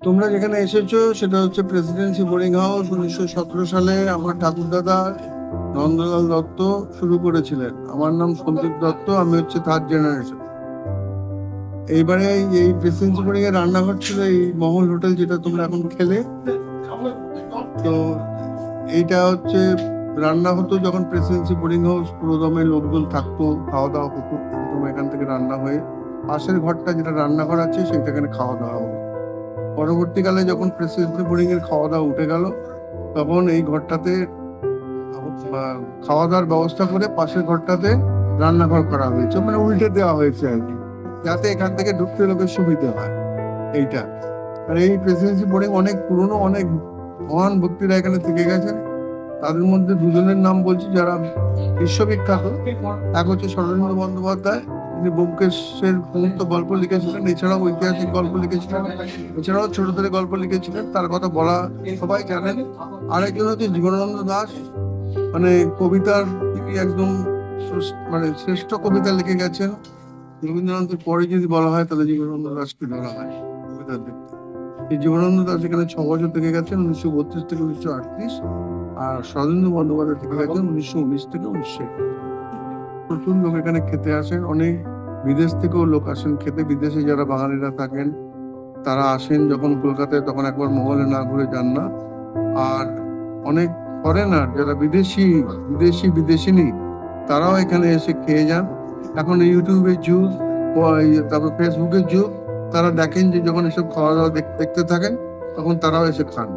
তোমরা যেখানে এসেছো সেটা হচ্ছে প্রেসিডেন্সি বোর্ডিং হাউস। 1917 সালে আমার ঠাকুরদাদা নন্দলাল দত্ত শুরু করেছিলেন। আমার নাম সন্দীপ দত্ত, আমি হচ্ছে থার্ড জেনারেশন। এইবারে এই প্রেসিডেন্সি বোর্ডিং এর রান্নাঘর ছিল এই মহল হোটেল, যেটা তোমরা এখন খেলে। তো এইটা হচ্ছে রান্না হতো যখন প্রেসিডেন্সি বোর্ডিং হাউস পুরোদমে লোকজন থাকতো, খাওয়া দাওয়া হতো। প্রথমে এখান থেকে রান্না হয়ে পাশের ঘরটা যেটা রান্নাঘর আছে সেখানে খাওয়া দাওয়া হতো। পরবর্তীকালে যখন প্রেসিডেন্সি বোর্ডিং এর খাওয়া দাওয়া উঠে গেল, তখন এই ঘরটাতে খাওয়া দাওয়ার ব্যবস্থা করে পাশের ঘরটাতে রান্নাঘর করা হয়েছে, মানে উল্টে দেওয়া হয়েছে আর কি, যাতে এখান থেকে ঢুকতে লোকের সুবিধা হয় এইটা। আর এই প্রেসিডেন্সি বোর্ডিং অনেক পুরনো, অনেক মহান ব্যক্তিরা এখানে থেকে গেছেন। তাদের মধ্যে দুজনের নাম বলছি যারা বিশ্ববিখ্যাত। এক হচ্ছে শরদিন্দু বন্দ্যোপাধ্যায়, তিনি ব্যোমকেশের সমস্ত গল্প লিখেছিলেন, এছাড়াও ঐতিহাসিক গল্প লিখেছিলেন, এছাড়াও ছোটদের গল্প লিখেছিলেন, তার কথা বলা সবাই জানেন। আরেকজন হচ্ছে জীবনানন্দ দাশ, মানে কবিতার তিনি একদম মানে শ্রেষ্ঠ কবিতা লিখে গেছেন। রবীন্দ্রনাথের পরে যদি বলা হয় তাহলে জীবনানন্দ দাশকে ধরা হয় কবিতার দিক থেকে। এই জীবনানন্দ দাশ এখানে 6 বছর থেকে গেছেন, 1932 থেকে 1938। আর শরদিন্দু বন্দ্যোপাধ্যায় থেকে গেছেন 1919 থেকে 1921। প্রচুর লোক এখানে খেতে আসেন, অনেক বিদেশ থেকেও লোক আসেন খেতে। বিদেশে যারা বাঙালিরা থাকেন তারা আসেন যখন কলকাতায়, তখন একবার মহলে না ঘুরে যান না। আর অনেক ফরেনার যারা বিদেশি বিদেশিনী, তারাও এখানে এসে খেয়ে যান। এখন ইউটিউবের যুগ, তারপর ফেসবুকের যুগ, তারা দেখেন যে যখন এসব খাওয়া দাওয়া দেখতে থাকেন তখন তারাও এসে খান।